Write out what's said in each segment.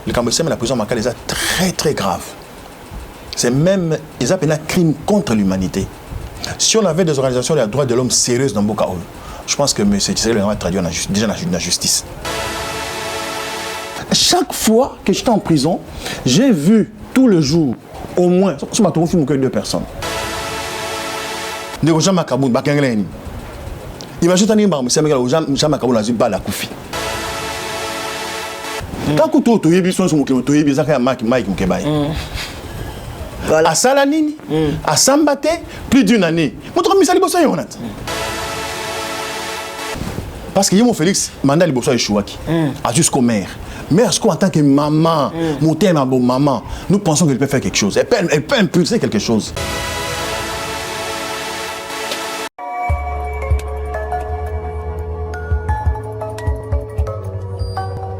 Le Cambodgien, la prison Makala, est très très grave. C'est même, ils appellent un crime contre l'humanité. Si on avait des organisations de droits de l'homme sérieuses dans Bokaol, je pense que M. Tshisekedi va traduire déjà la justice. Chaque fois que j'étais en prison, j'ai vu tous les jours, au moins, ce matin, on que 2 personnes. Des gens Makaboun, Bakengleni. Imagine, tu as dit, Jean Makaboun a dit, la Koufi. Tant que tu es bien, tu es bien, Mike Moukebaye. À Salanini, à Sambate, plus d'une année. Parce que Yemo Félix, mandat le bosso Chouaki, jusqu'au maire. Mais en tant que maman, mon thème bon maman, nous pensons qu'elle peut faire quelque chose. Elle peut impulser quelque chose.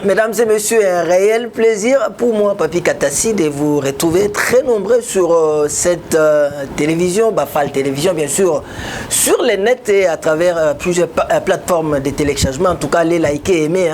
Mesdames et messieurs, un réel plaisir pour moi, Papi Katassi, de vous retrouver très nombreux sur cette télévision, Bafal Télévision, bien sûr, sur les nets et à travers plusieurs plateformes de téléchargement. En tout cas, les liker, aimer,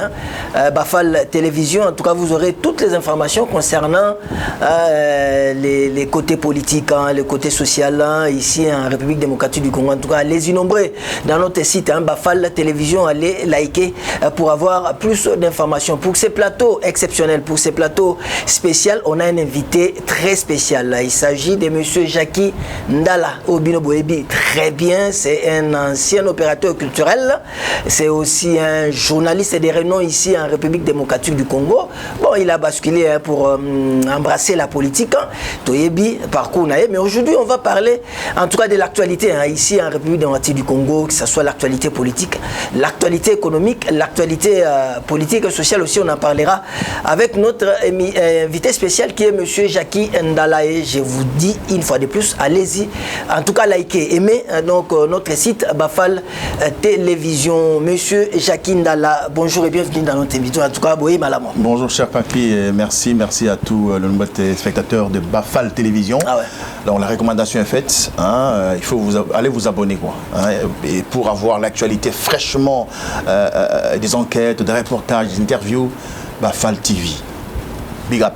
Bafal Télévision. En tout cas, vous aurez toutes les informations concernant les côtés politiques, les côtés social, ici en République démocratique du Congo. En tout cas, les innombrés dans notre site, Bafal Télévision, allez liker pour avoir plus d'informations. Pour ces plateaux exceptionnels, pour ces plateaux spéciaux, on a un invité très spécial. Il s'agit de M. Jackie Ndala Obino Boebi. Très bien, c'est un ancien opérateur culturel. C'est aussi un journaliste de renom ici en République démocratique du Congo. Bon, il a basculé pour embrasser la politique. Toyebi, parcours naïe. Mais aujourd'hui, on va parler en tout cas de l'actualité ici en République démocratique du Congo, que ce soit l'actualité politique, l'actualité économique, l'actualité politique et sociale aussi. On en parlera avec notre invité spécial qui est M. Jackie Ndala. Et je vous dis une fois de plus, allez-y. En tout cas, likez, aimez donc notre site Bafal Télévision. M. Jackie Ndala, bonjour et bienvenue dans notre émission. En tout cas, Boé Malamo. Bonjour, cher Papi. Merci à tous les nombreux spectateurs de Bafal Télévision. Ah ouais. Donc, la recommandation est faite. Il faut aller vous abonner, quoi. Et pour avoir l'actualité fraîchement, des enquêtes, des reportages, des interviews. Bafal TV. Big up.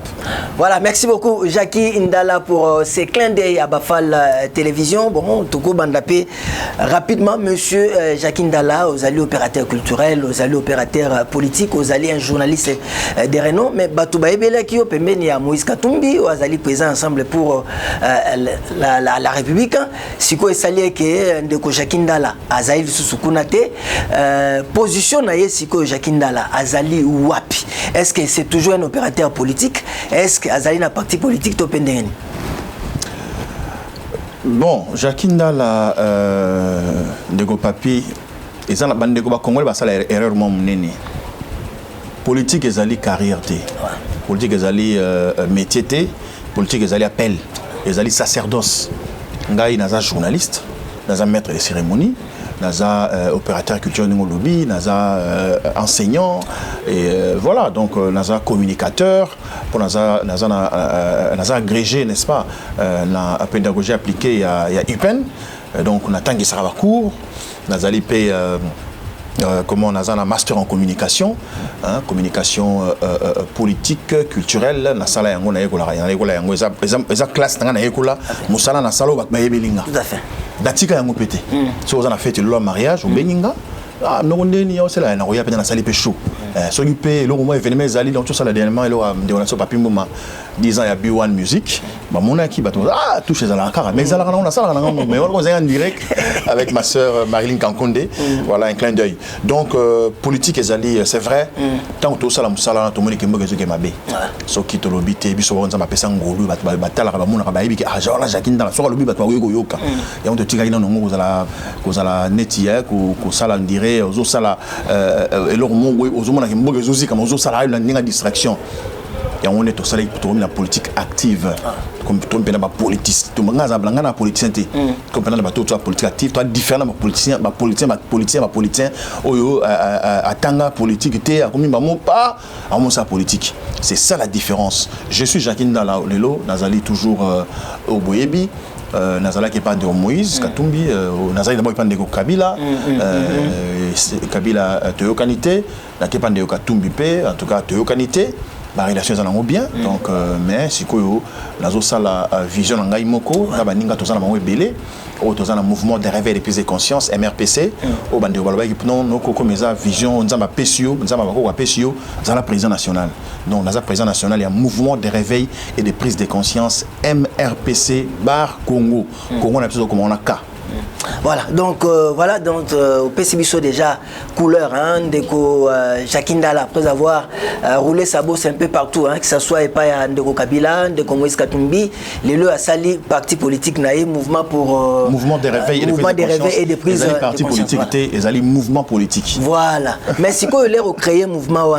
Voilà, merci beaucoup Jackie Ndala pour ces clins d'œil à Bafal Télévision. Bon, Toko Bandapé, rapidement, monsieur Jackie Ndala, vous allez opérateur culturel, vous allez opérateur politique, vous allez un journaliste de renom, mais Batouba Ebele qui opémeni à Moïse Katumbi, vous allez présents ensemble pour la République. Siko Esalié qui est Ndeko Jackie Ndala, Azaïl Susukunate, position naïe Siko Jackie Ndala, Azali Wapi. Est-ce que c'est toujours un opérateur politique? Est-ce que Azali n'a parti politique topendeni? Bon, Jackie Ndala Ndeko Papi, ils ont bandeko ba Congolais ba sala erreur mo munene. Politique ezali carrière té. Politique ezali métier té, politique ezali appel, ezali sacerdoce. Ngai naza journaliste, naza maître de cérémonie. Naza opérateur culturel de lobby, naza enseignant et voilà, donc naza communicateur pour naza agrégé, n'est-ce pas, la pédagogie appliquée il y a UPEN, donc on attend qu'il sera cours, naza l'IP comment naza un master en communication, communication politique, culturelle, na sala yango na yekola yango eza classe na yekola musala na sala ba yebelinga. Tout à fait. Datika yango pété. Si vous en avez fait le mariage au Beninga, non c'est là, on a peut-être salle pécho. So you pay le moment événement zali donc tout ça là dernièrement il a de relation papi moma 10 ans il y a B1 musique bah mon aki bah touche à la cara mais ça là on a ça là mais on est en direct avec ma sœur Marilyn Kankonde voilà un clin d'œil donc politique ezali c'est vrai tant tout ça là musala to moni kembo kezo kemabe so ki to lobité biso bonza ma pesa ngolu ba tala ba mona ba yibi ah genre Jackie Ndala so lobi ba to yoka ya on te tika ina no kozala netia ko sala ndire ozo sala eloko mongo ozo mona kembo kezo zika ozo sala la ninga distraction. Et on est au soleil pour la politique active. Comme tu es un politicien, tu es un politicien, comme tu es un politique active, tu es différent de politicien, politicien, atanga politique, tu es pas à politique. C'est ça la différence. Je suis Jackie Ndala Lelo, Nazali toujours au Boyebi. Nazala qui parle de Moïse Katumbi, Nazali d'abord qui parle de Kabila, Kabila Teokanité, qui parle de Katumbi, en tout cas Teokanité. la relation est bien. Donc, mais si vous avez la vision de Moko, vous avez un belé, ou vous avez un mouvement de réveil de prise de conscience, MRPC, ou vous avez une vision, vous avez un PSIO, vous avez un président national. Donc, dans le président national, il y a un mouvement de réveil et de prise de conscience, MRPC, bar Congo. Congo, on a besoin comme on a cas. Voilà, donc au PCBISO déjà couleur hein, Ndeko Jacquin Dala après avoir roulé sa bosse un peu partout hein, que ce soit Epa Ndeko Kabila, Ndeko Moïse Katumbi, les deux a sali parti politique naïe mouvement pour mouvement de réveil et de prise de parti politique et ali mouvement politique. Voilà, mais si quoi les recréer mouvement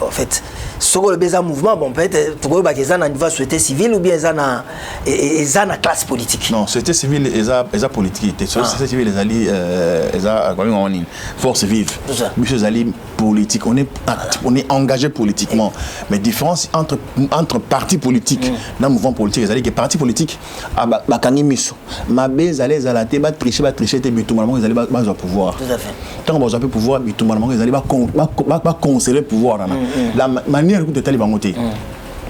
en fait sur le besoin mouvement bon peut-être tu vois que ça na niveau société civile ou bien ça na classe politique. Non, société civile et politique. Société civile les ali force vive. Monsieur ali politique, on est engagé politiquement. Mais différence entre partis politiques dans mouvement politique, les ali que parti politique ba kangi miso. Mabe zale zalate ba tricher te bitumellement ils ali ba pouvoir. Tout à fait. Tant que ba pouvoir bitumellement ils ali ba conserver pouvoir la manière de tali bangote.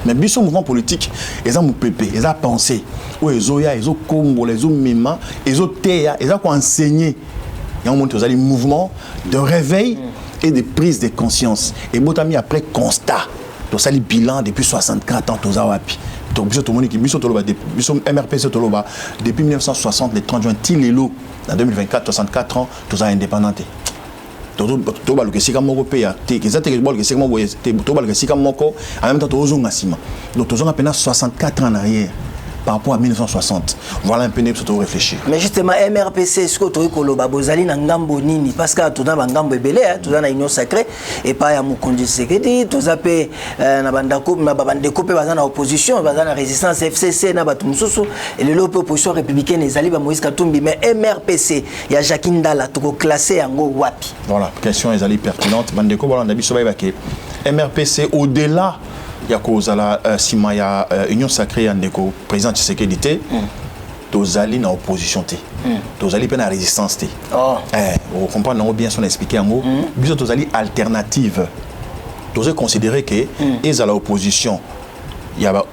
Mais biso mouvement politique, ils ont mon pépé, ils ont pensé, ou ils ont combo, ils ont mima, ils ont théa, ils ont enseigné. Il y a un mouvement de réveil et de prise de conscience. Et Botami après constat, tout ça le bilan depuis 64 ans, tout ça wapi. Donc biso tout le monde qui biso MRPC toloba depuis 1960 le 30 juin Tilelo en 2024 64 ans, tout ça indépendant. Tout le sika moko peya te exacte que bol que sika moko te tout le sika moko en même temps tout zonga sima donc tout zonga pena 64 ans en arrière par rapport à 1960 voilà un peu ne peut réfléchir mais justement MRPC ce que tu koloba bozali na ngambo nini parce que tout na ngambo ebele tout na union sacrée et pas ya mukonzi sekedi tout ça pe na bandako na bandeko pe bazana opposition bazana résistance FCC na batu mususu et le lope opposition républicaine ezali ba Moïse Katumbi mais MRPC ya Jacquin Dala to classer yango wapi. Voilà, question ezali pertinente bandeko balanda biso ba ke MRPC au-delà il y a cause à la Simaya Union Sacrée Ndeko président Tshisekedi té tozali na opposition té tozali pe na résistance té on comprend non bien son expliquer en mot biso tozali alternative tozali considérer que ils à la opposition il y a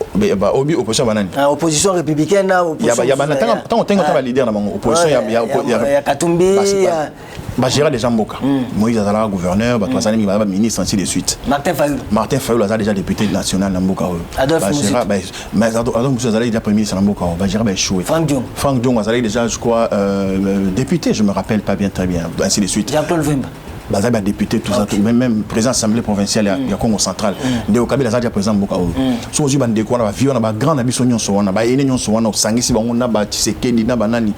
opposition banane opposition républicaine il y a tant on tengo ta leader na opposition il y a Katumbi Gérer les gens Mboka. Moïse Azala, gouverneur, ministre, ainsi de suite. Martin Fayou a déjà député national dans Mboka. Adolphe Moussik. Mais Adolphe Azala est déjà premier ministre dans Mboka. Gérer échoué. Franck Dion Azala est déjà, je crois, député, je ne me rappelle pas bien, très bien, ainsi de suite. Jean-Claude Vemba. Bazaïba député, tout ça, même président de l'Assemblée provinciale, il y a Congo central. Ndeko Kabila Azala président Mboka. So aussi bandeko na vieux na ba grand na biso nyonso wana ba ene nyonso wana osangisi bango na ba Tshisekedi na banani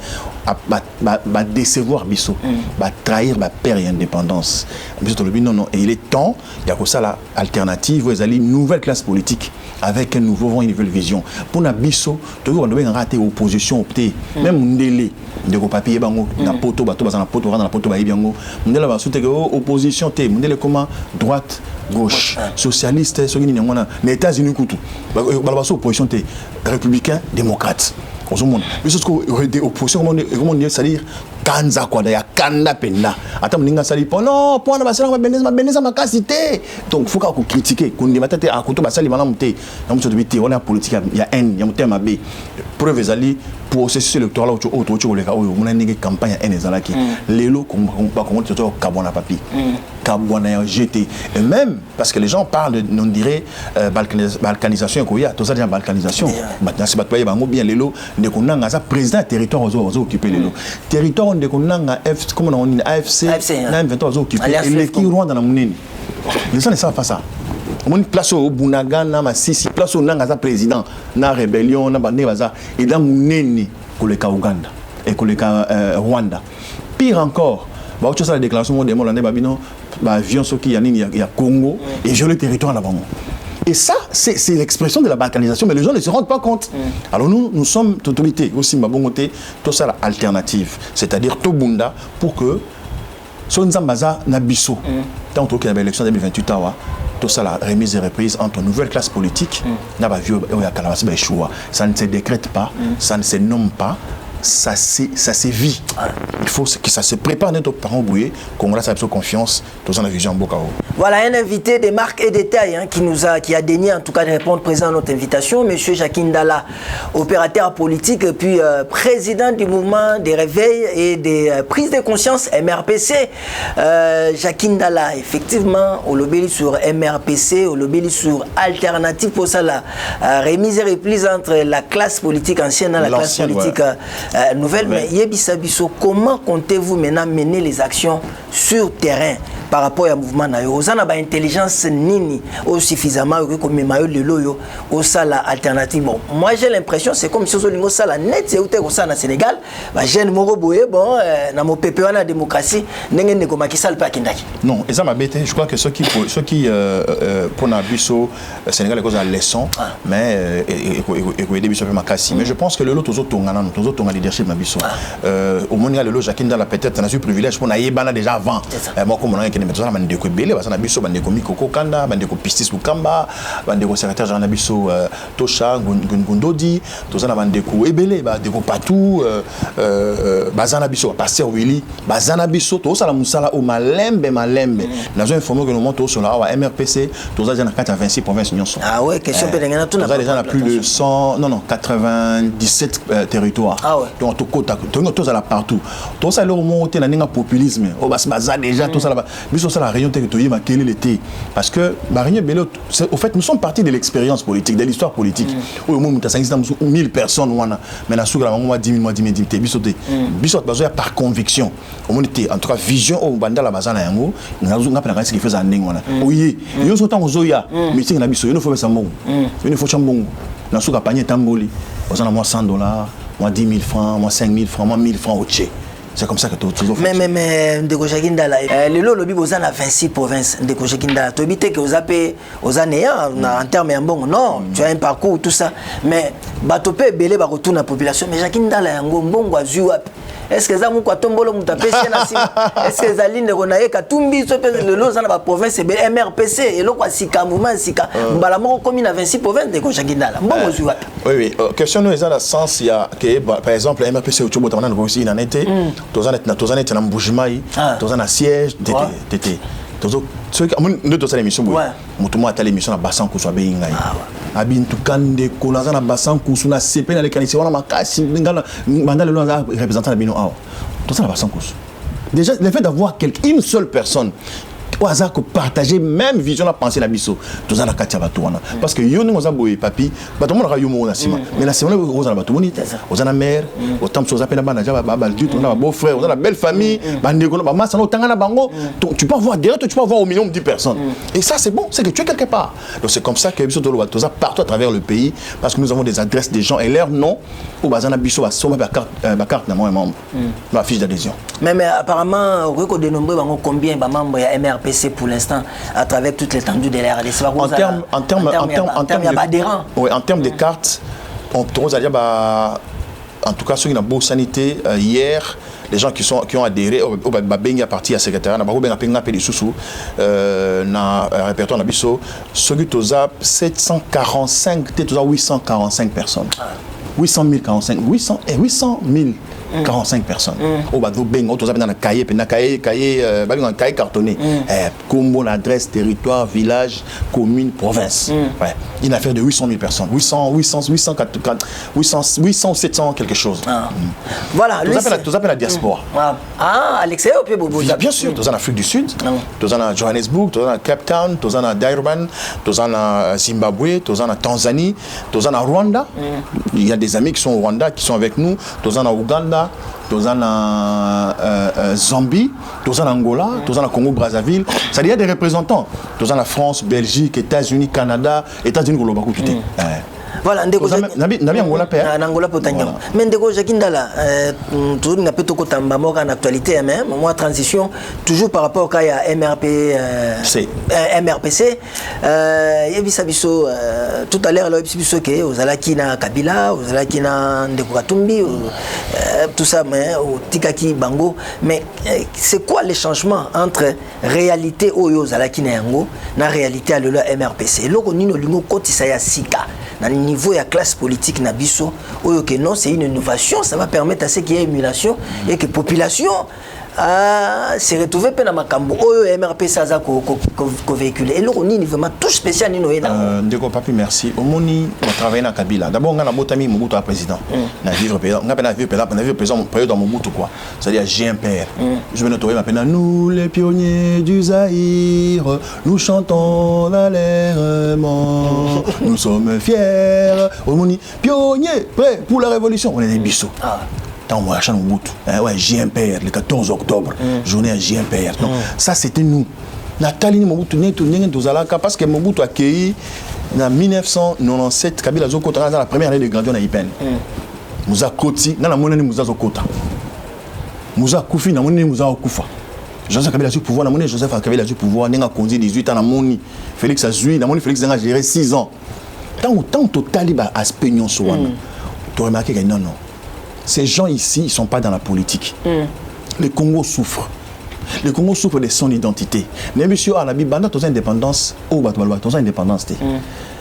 ba décevoir biso, ba trahir ba père et indépendance. Biso to le non et il est temps il y a que ça la alternative vous allez une nouvelle classe politique avec un nouveau vent, une nouvelle vision. Pour na biso to on doit rater opposition opter même ndélé ndeko papier bango na poto bato bazana poto na poto ba yibango ndela ba soute que opposition té ndele comment droite gauche socialiste ce qui n'est pas les États-Unis kutu balabaso opposition té républicain démocrate au monde mais que des oppositions comment dire c'est-à-dire kanza quoi ya kanda penda ata mninga sali non pour na basala beneza makasité donc faut qu'on critiquer qu'on dit matete a kuto basali bana muté na muto bité on a politique ya haine ya muté mabe preuve ezali processus électoral autour les cas où on a une campagne haine ezalaki lelo ba comment tu kabona papi kabona jeté et même parce que les gens parlent de on dirait balkanisation ko ya tout ça déjà balkanisation maintenant c'est pas toi bango bien lelo de konanga za président territoire aux occuper lelo territoire de konanga F comme on dit AFC na M23 aux occuper et les qui Rwanda na munene les gens ne savent pas ça on place au Bunaga na Masisi place au nanga za président na rébellion na bande baza et dans munene ko le ka Uganda et ko le ka Rwanda pire encore ba autre ça la déclaration de Molande babino ba avion soki ya nini ya Congo et je le territoire là-bas. Et ça, c'est l'expression de la balkanisation, mais les gens ne se rendent pas compte. Alors nous sommes totalité, aussi ma bonté, tout ça l'alternative, c'est-à-dire Tobunda pour que son Zambaza Nabiso, tant qu'il y avait l'élection 2028, tout ça la remise et reprise entre nouvelle classe politique, ça ne se décrète pas, ça ne se nomme pas. Ça se vit. Il faut que ça se prépare notre parent bouillé, qu'on a sa confiance dans la vision Mbokao. Voilà un invité des marques et des tailles hein, qui a daigné en tout cas de répondre présent à notre invitation, Monsieur Jacques Ndala, opérateur politique et puis président du mouvement des réveils et des prises de conscience MRPC. Jacques Ndala, effectivement, au lobby sur MRPC, au lobby sur alternative pour ça la remise et reprise entre la classe politique ancienne et la classe politique nouvelle. Mais Yebisa Bisso, comment comptez-vous maintenant mener les actions sur terrain par rapport au mouvement nayo? Vous avez intelligence nini suffisamment comme mayo de loyo au sala alternative. Bon, moi j'ai l'impression c'est comme si on sala net c'est où ça na Sénégal, bah jeune moro boye bon na mo pépé na démocratie ndenge ne komaki sala pa kindaki. Non, et ça m'a bêté, je crois que ceux qui pour na biso Sénégal cause la leçon mais et biso ma kasi mais je pense que le lot toujours tonga leadership na biso. Au monde le lot Jacques Ndala peut-être on a eu privilège pour na yebana déjà avant. Moi comme on a mais ça bande ko belé parce na biso bande ko mikoko kanda bande ko pistis kamba bande ko secrétaire général na biso Tosha Ngundodi tozana bande ko ebelé ba de ko partout bazana biso pasteur Willy bazana biso to sala musala o malembe nous avons informé que nous montons sur la MRPC tozana 86 provinces nyonso. Ah ouais, question peut ngana tout na déjà plus de 100 97 territoires. Ah ouais. Donc to sala partout to sala le monter na ninga populisme o baza déjà to sala biso sala réunion territoriale ma quel était parce que réunion belot au fait nous sommes partis de l'expérience politique de l'histoire politique au moment où 1000 personnes wana mais na souka moi 10 000 biso bazo par conviction au monde était en tout cas vision au banda la bazana yango ngazo ngapela kasi kifaza ndenge wana oyi yo so tango zoya meeting na biso yo no faut ça mbongo yo no faut chambongo na souka panier tamboli bazana moi $100 moi 10 000 francs moi 5 000 francs moi 1000 francs au tché. C'est comme ça que toujours fait. Mais Ndeko Jacques Ndala, le lobby vous en a 26 provinces. Ndeko Jacques Ndala, tu habites que vous avez aux années en termes de bon, non, tu as un parcours tout ça. Mais batopé belé ba retourne la population. Mais Jacques Ndala yango mbongo azua. Est-ce que ça mou kwa tombolo mutapesi na si? Est-ce que ça ligne konaye katumbi so le loza na ba province et MRPC et lo kwa sika mouvement sika mbala moko comme na 26 provinces Ndeko Jacques Ndala. Mbongo azua. Oui, question nous dans le sens il y a que par exemple MRPC au Tchobo tamana aussi il en était tozana na mbujimai tozana siège tété tozo ceux qui nous tozana émission mutumo atale émission na bassan ko so be ngai abintu kande ko na bassan ko so na CP na le kanisi wana makasi ngala mandale lo représentant na bino awa tozana bassan ko déjà le fait d'avoir une seule personne au hasard que partager même vision la pensée la biso tous en la katia batouana parce que yo nous boy papi bato mon rayo mon asima mais la semaine aux en bato bonita aux en mère au temps aux appels bana ja ba du on a beau frère on a la belle famille bande ko ba massa no tangana bango tu peux avoir derrière tu peux avoir au minimum 10 personnes et ça c'est bon c'est que tu es quelque part donc c'est comme ça que biso tolo bato partout à travers le pays parce que nous avons des adresses des gens et leur nom au bazana biso ba soma ba carte na moi membre ma fiche d'adhésion mais apparemment on dénombre bango combien ba membre ya MRPC pour l'instant à travers toute l'étendue de la RDC. En termes de cartes, on en tout cas ceux qui ont beau sanité hier, les gens qui ont adhéré au Babenga parti à secrétaire, na Babenga penga pe sous na répertoire na biso, ceux qui ont 745, peut-être 845 personnes. 800 000 45 personnes. Au bado beng, on dans un cahier, cahier cartonné. Combo, l'adresse, territoire, village, commune, province. Ouais. Une affaire de 800 000 personnes. 800, 700 quelque chose. Voilà. Tu appelles la diaspora. Ah, à l'extérieur, bien sûr. Tu es en Afrique du Sud, tu es en Johannesburg, tu es en Cape Town, tu es en Durban, tu es en Zimbabwe, tu es en Tanzanie, tu es en Rwanda. Il y a des amis qui sont au Rwanda, qui sont avec nous, tu es en Ouganda. Tous en Zambie, tous en Angola, tous en Congo Brazzaville. Ça il y a des représentants. Tous en France, Belgique, États-Unis, Canada, États-Unis, Global. Voilà, ndeko nabi Angola père. Angola potanya. Mais ndeko Jacques Ndala, toujours n'a pas tout côté en actualité même. Moi transition toujours par rapport à MRPC. Yebisa biso tout à l'heure là biso que ozalaki na Kabila, ozalaki na ndeko Katumbi, tout ça mais au Tikaki Bango. Mais c'est quoi les changements entre réalité oyo ozalaki na yango na réalité à le MRPC? Loko nino lingo kotisa ya sika. Dans le niveau de la classe politique nabiso, non, c'est une innovation, ça va permettre à ce qu'il y ait émulation et que la population se retrouver pe na makambo oyo MRP saza ko véhiculer et le nini vraiment touche spécial nino ena ndeko papi merci omoni on travaille na Kabila d'abord nga na botami Mobutu a président na vivre président nga na vivre président période dans Mobutu quoi c'est-à-dire GMPR je vais noter maintenant nous les pionniers du Zaïre nous chantons l'allèrement nous sommes fiers omoni pionniers prêts pour la révolution on est des bisous tant moi achat Mobutu ouais GMPR le 14 octobre journée à GMPR donc ça c'était nous Nathalie Mobutu n'est tozalaka parce que Mobutu a accueilli en 1997 Kabila Zokota dans la première année de grandeur na IPN Mouza Koti na monene Mouza Zokota Mouza Koufi na monene Mouza Okufa Joseph Kabila du pouvoir na monene Joseph Kabila du pouvoir n'a conduit 18 ans na moni Félix Azui na monene Félix a géré 6 ans tant total ba aspect nyon soana tu remarqué que non ces gens ici ils sont pas dans la politique le Congo souffre. Le Congo souffre de son identité. Les messieurs à la Banda, tous indépendance, au Batoualoua, tous indépendance.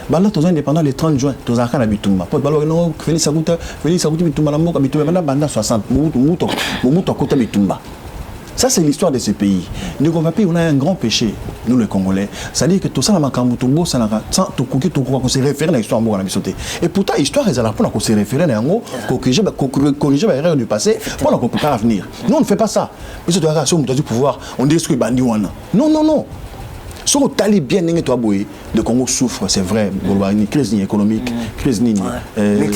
Banda, tous indépendance le 30 juin, tous à la Bitumba. Pour Batoualoua, non, Félix Agouta Bitumba, la Moka Bitumba, Banda 60, Moumouto Kota Bitumba. Ça, c'est l'histoire de ce pays. Nous, on a un grand péché, nous les Congolais. C'est-à-dire que tout ça, ça n'a qu'on se réfère à l'histoire de la Bissoté. Et pourtant, l'histoire est là pour qu'on se réfère à l'histoire, qu'on corrige les erreurs du passé, pour qu'on peut pas venir. Nous, on ne fait pas ça. Mais c'est la du pouvoir, on détruit Bandiwana. Non. Si on tali bien, le Congo souffre, c'est vrai. Une crise économique, crise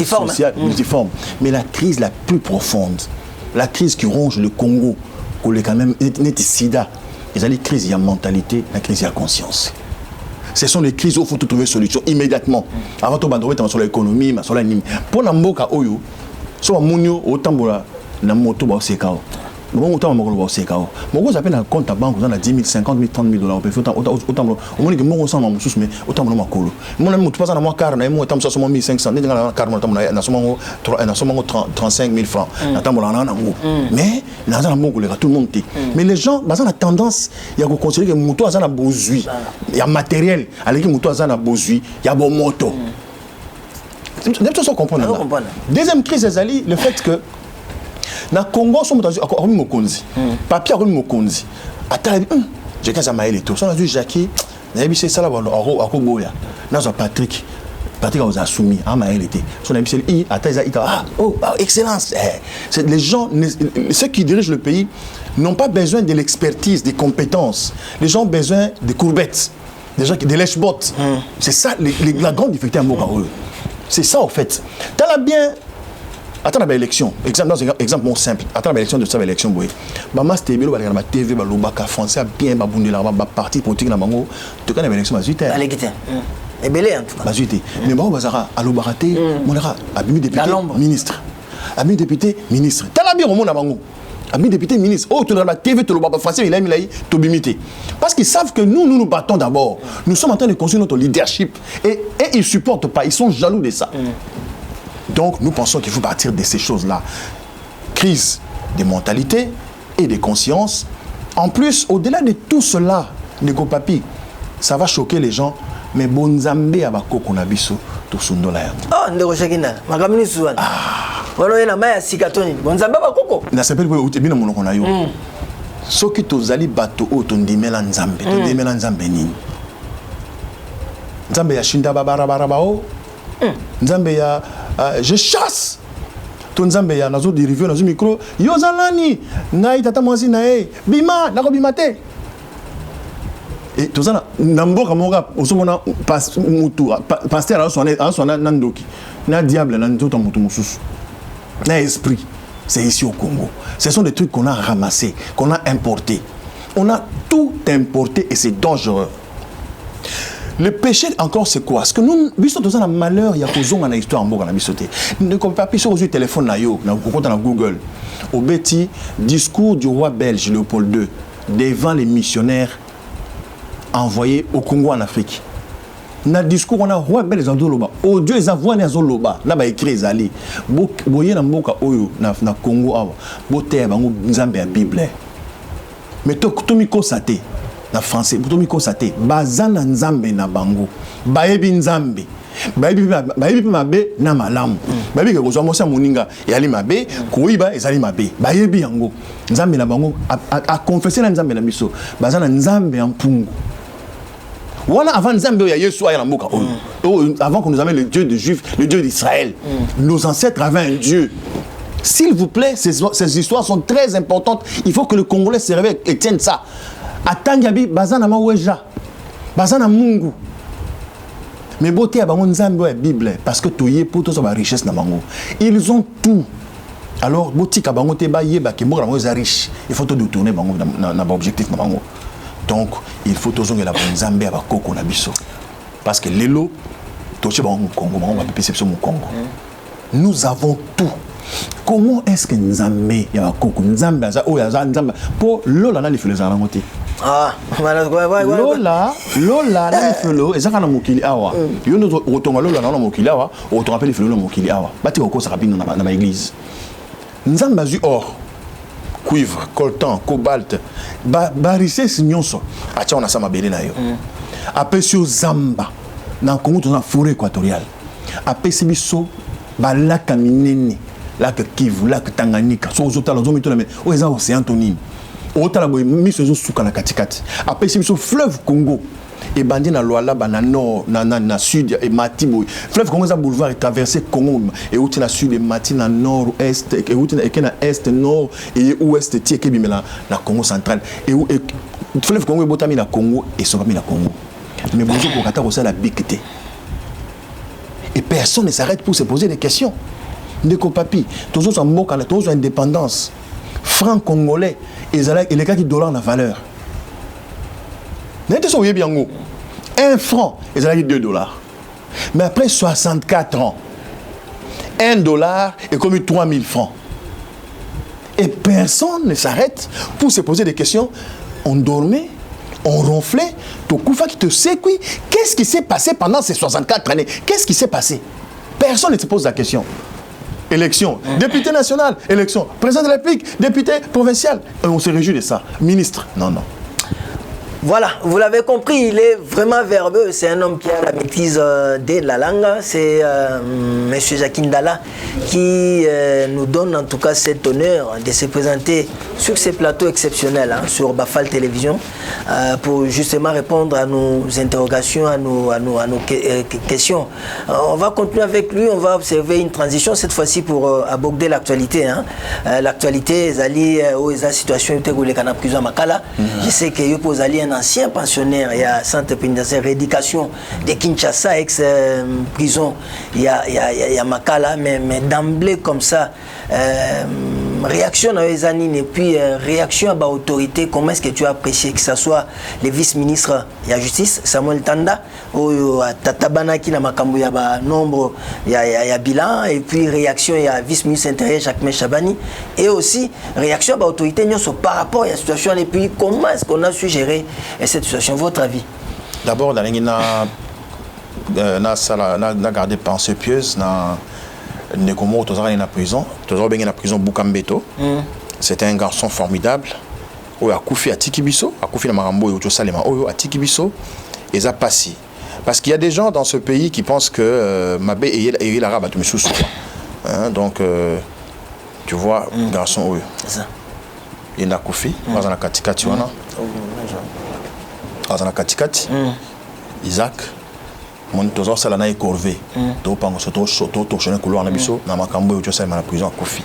sociale, multiforme. Mais la crise la plus profonde, la crise qui ronge le Congo, quand même net sida ils ont les crises il y a mentalité la crise il y a conscience ce sont les crises où il faut trouver solution immédiatement avant tout bandorer sur l'économie sur l'anime pour la mboka oyo so munyo otambola na moto ba sekao bon autant moko ba sekao moko ça peine un compte à banque on a 10 000 50 000 30 000 $, peut faire autant on moni que moko sans mon sous mais autant mon makolo mon ami tout pas na moi car na moi tam ça 1500 ni na car mon tam na somo 35 000 francs na tam na ngo mais na za moko le tout le monde mais les gens bazan a tendance il y a considérer que moto azana besoin il y a matériel avec moto azana besoin il y a bon moto comprendre deuxième crise ezali le fait que na Congo sommes dans un mokonzi papier à mokonzi attends j'ai qu'à maïle tout ça on a dit Jackie na yebise sala ba akoboya na zo Patrick a soumis à maïle était son yebise i attends excellence c'est les gens ceux qui dirigent le pays n'ont pas besoin de l'expertise des compétences les gens ont besoin de courbettes des gens qui de lèche-bottes c'est ça la grande difficulté à Mokaru c'est ça en fait t'as la bien attends la élection exemple mon simple attends l'élection de cette élection boy ba master belo ba la TV ba lobaka français bien ba bundela ba parti politique na bango to kana élection bazite et belé en tout cas bazite mais ba bazara alobaraté monera abimi député ministre abimi député ministre tala bien au monde na bango abimi député ministre oh to la TV to lobaka français il a mis là to bimité parce qu'ils savent que nous battons d'abord nous sommes en train de construire notre leadership et ils supportent pas ils sont jaloux de ça. Donc, nous pensons qu'il faut partir de ces choses-là. Crise de mentalité et de conscience. En plus, au-delà de tout cela, Ndeko Papi, ça va choquer les gens. Mais Bonzambe abako konabiso to sundola yango. Oh, Ndeko Shakina, makamini suwana. Walo yana maya sikatoni. Bonzambe abako. Na s'appelle pour utebina monoko na yo. Soki tozali bato o tondimela nzambe, tondimela nzambe nini. Nzambe ya shinda babara barabao. Nzambe ya je chasse ton nzambe ya nazo dérivé nazo micro yozalani ngai tata mwasi na bima nako bimate et tozana namboka moka osomona pasteur a nandoki na diable na nzoto mutu mususu na esprit c'est ici au Congo ce sont des trucs qu'on a ramassés qu'on a importés on a tout importé et c'est dangereux. Le péché encore c'est quoi? Parce que nous, biso dans un malheur, il y a causons dans l'histoire en Boga na bisoté. Ne comme pas piso au téléphone na yo, na compte dans Google. Au Betty, discours du roi belge Léopold II devant les missionnaires envoyés au Congo en Afrique. Na discours on a roi belge en Zoloba. Oh Dieu les envoie en Zoloba. Là ba écrit ezali. Boye na mboka oyo na Congo awa. Bote bango nzambe ya Bible. Mais to miko sate. Na français pour to constater bazana nzambe na bango baebi nzambe bayebi mabe na malamu bayebi ke kozwa mosa moninga yali mabe koyiba ezali mabe bayebi yango nzambe na bango a confesser na nzambe na biso bazana nzambe en mpungu. Voilà, avant nzambe ya Yesu aya na mboka avant qu'on nous amène le Dieu des Juifs, le Dieu d'Israël, nos ancêtres avaient un Dieu. S'il vous plaît, ces histoires sont très importantes. Il faut que le Congolais se réveille et tienne ça. Atangabi bazana maweja bazana mungu. Mais beauté à bango nzambe ya Bible parce que toyé pour tout ça ba richesse na bango. Ils ont tout. Alors beauté ka bango te ba yeba ke mboka bango za riche. Il faut tout détourner bango na objectif na bango. Donc il faut toujours que la nzambe ya ba koko na biso. Parce que lelo toche bango Congo bango ba perception mu Congo. Nous avons tout. Comment est-ce que nzambe ya ba koko nzambe za o ya za nzambe pour lola na lifelo za ngote. Ah, Lola, na lifelo ezaka na mokili awa. Yo no otonga lola na mokili awa, otonga appelle lifelo na mokili awa. Bati ko sa rapine na ba église. Nzamba zu or, cuivre, coltan, cobalt, ba richesse nyonso. Acha on a sama belé na yo. Apesio zamba na Congo to na forêt équatoriale. Apesi biso ba lac minene, lac Kivu, lac Tanganyika. So ozota la zone to na me, o eza océan tonime. Otala boy miso zo suka na katikati apesi miso fleuve Congo et bandi na Luala na nord na sud et Mati boy fleuve Congo za boulevard et traverser Congo et outi na sud et Mati na nord est et outi na est nord et ouest tie ke bimela na Congo central et fleuve Congo botami na Congo et sokami na Congo mais bonjour ko kata ko ça la bikité et personne ne s'arrête pour se poser des questions ndeko papi toujours en moka toujours indépendance franc congolais et les gars qui dollar la valeur. Un franc, ils ont 2 dollars. Mais après 64 ans, 1 dollar est comme 3000 francs. Et personne ne s'arrête pour se poser des questions. On dormait, on ronflait, tout qui te sait qu'est-ce qui s'est passé pendant ces 64 années? Qu'est-ce qui s'est passé? Personne ne se pose la question. Élection, député national, élection, président de la République, député provincial. On se réjouit de ça. Ministre, non. Voilà, vous l'avez compris, il est vraiment verbeux. C'est un homme qui a la maîtrise de la langue. C'est M. Jacques Ndala qui nous donne en tout cas cet honneur de se présenter sur ces plateaux exceptionnels, sur Bafal Télévision, pour justement répondre à nos interrogations, à nos questions. On va continuer avec lui, on va observer une transition cette fois-ci pour aborder l'actualité. L'actualité, la situation est en prison à Makala. Je sais que vous allez un ancien pensionnaire, il y a centre pénitentiaire rééducation de Kinshasa, ex-prison, il y a Makala, mais d'emblée comme ça, réaction à Ezanine et puis réaction à l'autorité, comment est-ce que tu as apprécié que ce soit le vice-ministre de la Justice, Samuel Tanda, ou Tatabana qui n'a pas nombre, il y a bilan, et puis réaction il y a vice-ministre intérieur Jacques Chabani, et aussi réaction à l'autorité par rapport à la situation, et puis comment est-ce qu'on a su gérer cette situation, votre avis? D'abord, on a gardé pensée pieuse, Nekomo Tozara est en prison, Tozara est en prison Bukambeto. C'était un garçon formidable. Il a Koufi à Tikibiso, a Koufi na Marambo et Ocho Salema, à Tikibiso, et ça passe. Parce qu'il y a des gens dans ce pays qui pensent que Mabé et l'arabe a tout mis sous. Donc, tu vois, garçon, c'est ça. Il y a Koufi, dans la Katikati, dans la Katikati, Isaac. Mon toujours ça là est corvé to pango soto chemin couloir na biso na makambo yo ça na prison Kofi.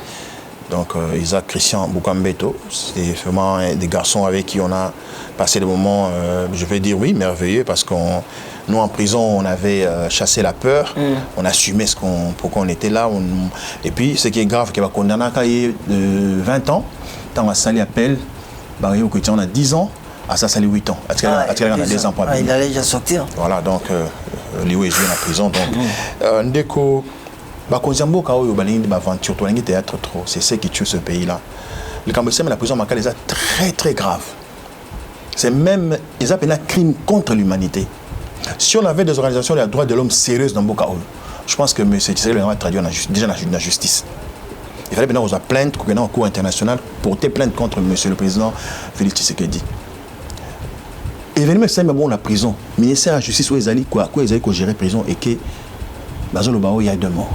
Donc Isaac Christian Bukambeto, c'est vraiment des garçons avec qui on a passé des moments je vais dire oui merveilleux parce qu'on nous en prison on avait chassé la peur, on assumait pourquoi on était là et puis ce qui est grave qui va condamner de 20 ans tant à sali appel bah on a 10 ans à ça sali 8 ans. Il allait déjà sortir. Voilà donc Liou est jeune en prison, donc Ndeko, Bakonzambo Kaoyo Balingi Baventure, Tolingi théâtre trop, c'est ce qui tue ce pays-là. Le Cambodgien, la prison Makala, est très très grave. C'est même, ils appellent un crime contre l'humanité. Si on avait des organisations de droits de l'homme sérieuses dans Bokaoyo, je pense que M. Tshisekedi va traduire déjà la justice. Il fallait maintenant plainte, qu'on ait un cours international, porter plainte contre M. le Président Félix Tshisekedi. Événement c'est même bon la prison. Ministère de la justice où ils allaient quoi ils allaient gérer prison et que il y a 2 morts.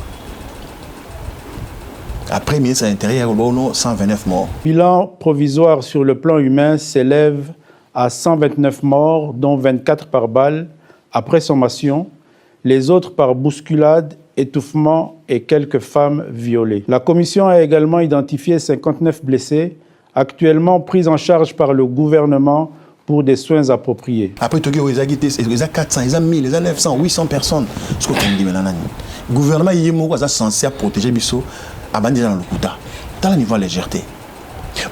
Après, ministre de l'Intérieur, il y a 129 morts. Bilan provisoire sur le plan humain s'élève à 129 morts, dont 24 par balle, après sommation, les autres par bousculade, étouffement et quelques femmes violées. La commission a également identifié 59 blessés, actuellement pris en charge par le gouvernement pour des soins appropriés. Après, il y a 400, il y a 1000, il y a 900, 800 personnes. Ce que tu dis maintenant, le gouvernement est censé protéger Bisso à bandi dans le Kouta. Dans le niveau de légèreté.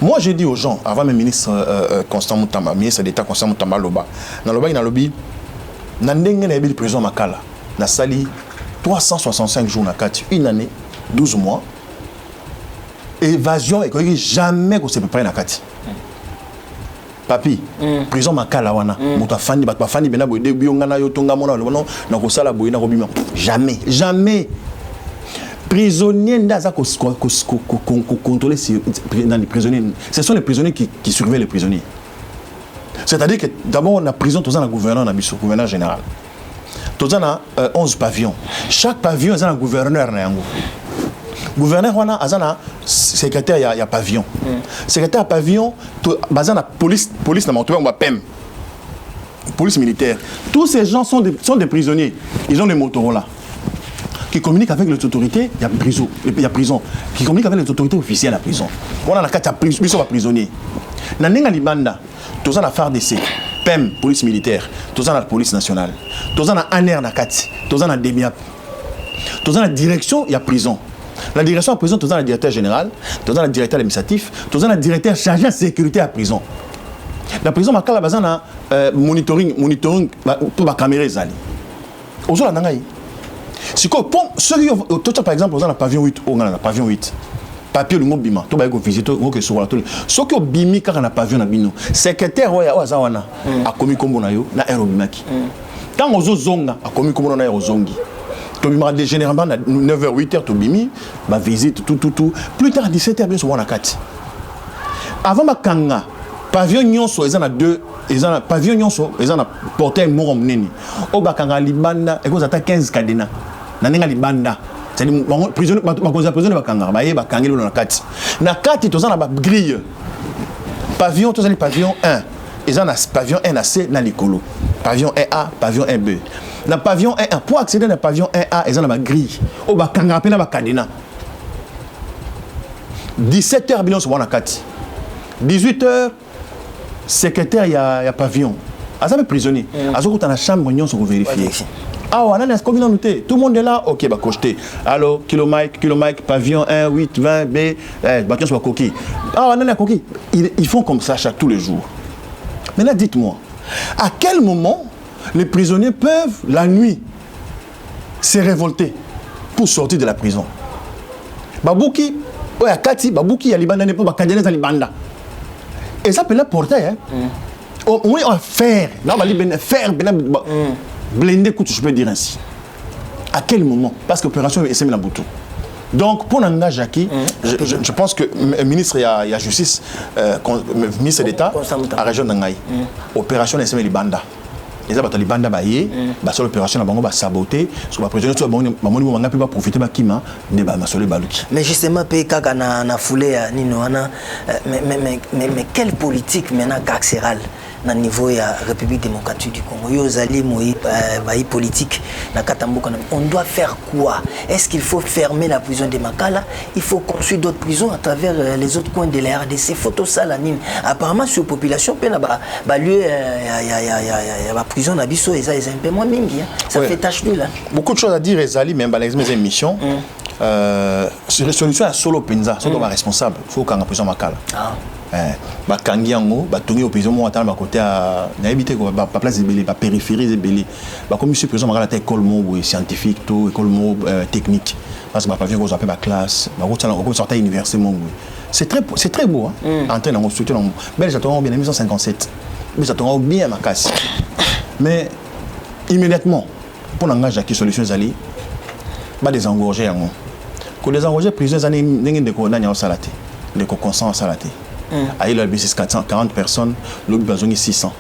Moi, j'ai dit aux gens, avant le ministre Constant Moutamba, ministre d'État Constant Moutamba Loba, dans le lobby, dans le prison Makala, dans sali 365 jours, une année, 12 mois, évasion et jamais qu'on se prépare na kati. Papi, prison Makala wana, moto fandi bat fandi bena boy debi ngana yo tonga mona no na ko sala boy na ko bima. Jamais, jamais. Prisonniers ndaza ko contrôler dans les prisonniers. Ce sont les prisonniers qui surveillent les prisonniers. C'est-à-dire que d'abord on a prison tous un gouverneur na biso, gouverneur général. Tous a 11 pavillons. Chaque pavillon a un gouverneur na yango. Gouverneur wana azana secrétaire il y a pavillon. Secrétaire à pavillon bazana police na moto ba PEM. Police militaire. Tous ces gens sont des prisonniers. Ils ont des Motorola qui communiquent avec les autorités, il y a prison. Qui communiquent avec les autorités officielles à la prison. On a la carte à prisonnier. Na nenga libanda, tous la FARDC, PEM, police militaire, tous la police nationale, tous la ANER na kati, tous la DEMIAP. Tous la direction, il y a prison. La direction à prison, tous la directeur général, tous la directeur administratif, tous la directeur chargé de la sécurité à prison. La prison makala bazana monitoring pour la caméra zali. Ozo la nangai. Si quoi pour ceux qui par exemple dans la pavillon 8, on a la pavillon 8. Papier le mot bima, to ba ko visiter on que sur la tole. Ceux qui bimi car na pavillon na bino. Secrétaire oya ozawana a commis kombo na yo na aérobimaki. Tant ozo zonga a commis kombo na aérozongi. To bima généralement na 9h 8h to bimi, ba visite tout. Plus tard 17h bien sur na kati. Avant makanga pavillon nyonso ezana 2 ezana pavillon nyonso ezana portail morom neni. O bakanga libanda e ko zata 15 cadena. Na nenga libanda. C'est des prisonniers bakanga ba ye bakangi lo na kati. Na kati to zana ba grille. Pavillon to zali pavillon 1. Ezana pavillon 1 na C na likolo. Pavillon 1A, pavillon 1B. Na pavillon 1A pour accéder na pavillon 1A ezana ba grille. O bakanga pe na ba cadena. 17h bilan so na kati. 18h secrétaire il y a pavillon. Azame prisonnier. Azoko ta na chambre nyon so vérifier. Ah on a comme noté. Tout le monde est là. OK bah cocheté. Allô kilomike pavillon 1 8 20 B bâtiment soit coquille. Ah on a la coquille. Ils font comme ça tous les jours. Maintenant dites-moi à quel moment les prisonniers peuvent la nuit se révolter pour sortir de la prison. Babouki oya kati babouki ya libanda ne pas bakandela za libanda. Et ça peut la porter hein. Au moins on faire là va libérer faire blindé coûte je peux dire ainsi. À quel moment parce que l'opération est semé la boutou. Donc pour Nanga Jackie, je pense que le ministre il y a justice ministre d'État à région d'Angaï. Opération est semé libanda. Les abattus libanda baillé, sur l'opération la bango va saboter, sur la prisonnier sur bango manga peut pas profiter ba kima de ba masole baluki. Mais justement PK na foulé nino ana mais quelle politique maintenant carcérale na niveau ya République démocratique du Congo yo zali moi politique na katamboka on doit faire quoi? Est-ce qu'il faut fermer la prison de Makala? Il faut construire d'autres prisons à travers les autres coins de la RDC. Photo ça la nine. Apparemment sur population pe na ba lieu ya prison na biso eza un peu moins mingi ça fait tâche nul là. Beaucoup de choses à dire ezali même ba les émissions sur solution à solo penza sont pas responsable faut qu'on a prison Makala. Bakangi yango batongi opposition mo atala ba côté à na éviter ko ba place de ba périphérie de belé ba comme monsieur président Makala école mo scientifique to école mo technique parce que ba pavillon ko appelle ba classe ba ko tala ko sortir université mo c'est très beau hein entrer dans structure dans belle j'attends bien 1957 mais j'attends bien ma casse mais immédiatement pour l'engagement qui solution zali ba désengorger yango ko désengorger prisonniers années ndenge ndeko na nya salate ndeko consent salate. À il 440 personnes, le besoin 600.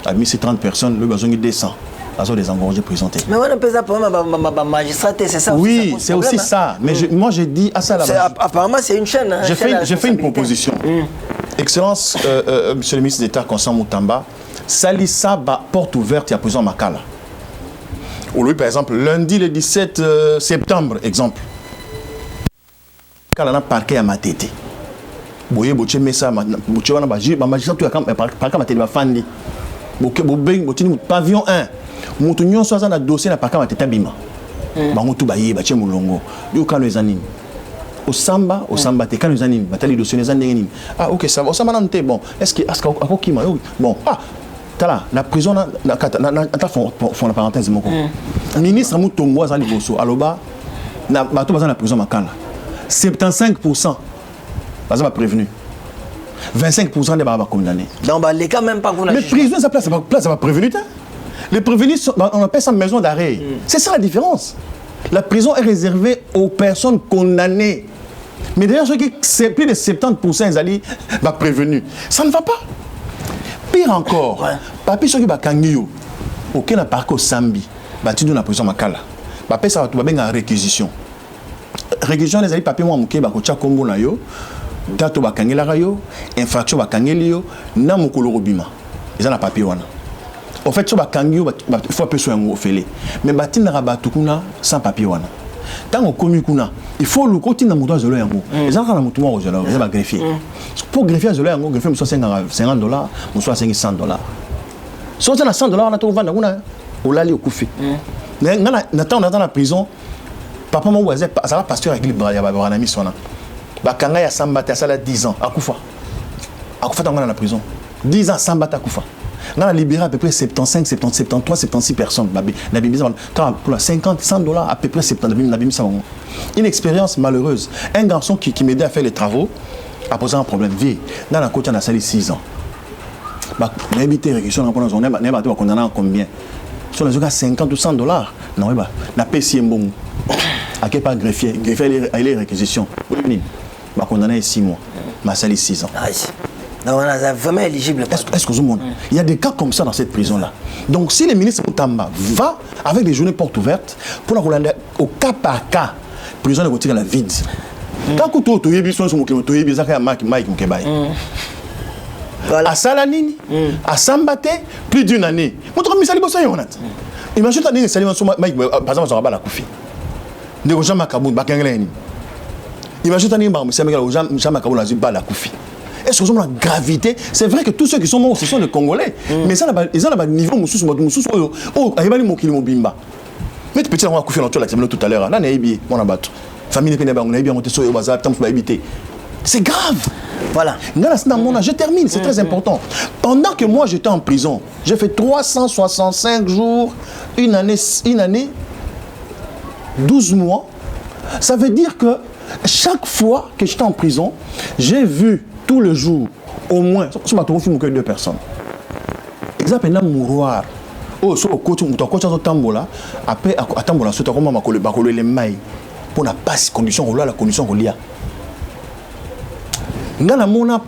À 30 personnes, le besoin 200. à désengorger présenté. Mais on appelle ça pour ma magistrat, c'est ça. Oui, c'est aussi ça. Mais moi, j'ai dit à ça la apparemment, c'est une chaîne. J'ai fait une proposition. Excellence, Monsieur le ministre d'État Constant Moutamba, Salissa porte ouverte, il y a président Makala. Aujourd'hui, par exemple, lundi le 17 septembre, exemple. Quand on a parqué à Matete. Boye boche mesa boche wana ba magistrat tu parqué à Matete ba fandi. Boke bobeng botini pavillon 1. Mutu nyonso aza na dossier na parqué à Matete bima. Bango tu ba yeba che mulongo. Yo kano ezanini. Osamba te kano ezanini. Batali dossier ezanini. Ah OK ça va. Osamba na nte bon. Est-ce que akokima bon. Ah tala la prison na font la parenthèse moko. Ministre Mutombo azali boso aloba na bato baza na prison makala. 75% baza ba prévenu. 25% des baba condamnés. Donc les cas même pas vous mais prison ça place va prévenu. Les prévenus on appelle ça maison d'arrêt. C'est ça la différence. La prison est réservée aux personnes condamnées. Mais d'ailleurs c'est plus de 70% ils allaient ba prévenus. Ça ne va pas. Pire encore, papi soki ba kangio. Aucun n'a parqué au Sambi. Ba tu dans la prison makala. Ba pesa ba tu ba benga réquisition. Réquisition les ali papier moi muke ba ko tia kombo na yo dato ba kangela yo infraction ba kangeli yo na mukolo robima ils ont papier wana en fait so ba kangio ba faut peu so yango ofele mais ba tinara ba tukuna sans papier wana tango komi kuna il faut le côté na muto zolo yango ils ont kana muto mo zolo ils ba greffier pour greffier zolo yango greffier muso $50 muso $500 so ça na $100 na to vanda kuna olali okufi na temps dans la prison. Papa mon voisin, ça va pasteur avec l'Ibra, il y a un ami son. Bakanga ya Sambata, ça a 10 ans. Akufa. Akufa dans la prison. 10 ans Sambata Akufa. On a libéré à peu près 75, 70, 73, 76 personnes. Pour 50, $100 à peu près 70. Une expérience malheureuse. Un garçon qui m'aidait à faire les travaux a posé un problème. Vie. Dans la côte, on a sali 6 ans. On a évité réquisition dans on a condamné combien? Sur les 50 ou $100. Non, on a payé bon. À quel pas greffier il est réquisition. On a condamné 6 mois. Ma salle 6 ans. Non, on est vraiment éligible. Est-ce que vous il y a des cas comme ça dans cette prison-là. Donc si le ministre Moutamba va avec des journées portes ouvertes pour la Hollande au cas par cas, prison de retirer la vide. Quand tu as vu son Mike Mkebaye. À Salanini, à Sambate, plus d'une année. Imagine tu as dit Mike, par exemple, sur la Koufi. De Jean Macabou, Bakanglen. Imagine tu as dit Jean Macabou, la Koufi. Est-ce que la gravité? C'est vrai que tous ceux qui sont morts, ce sont les Congolais. Mais ils ont un niveau Moussous, oh, Aïbali Mokili Mobimba. Mais tu peux dire, on va couper dans la table tout à l'heure. Là, on a ébi, on a battu. Famille de on a ébi, on a monté au bazar, on a évité. C'est grave. Voilà. Je termine, c'est très important. Pendant que moi j'étais en prison, j'ai fait 365 jours, une année, 12 mois. Ça veut dire que chaque fois que j'étais en prison, j'ai vu tous les jours, au moins, ce matin, on filme que 2 personnes. Exemple, un mouroir. Oh, sur le côté, on a un tambola. Après, à tambola, sur le tambola, on a les mailles. Pour la passe, condition, la condition qu'on a. Dans la mona,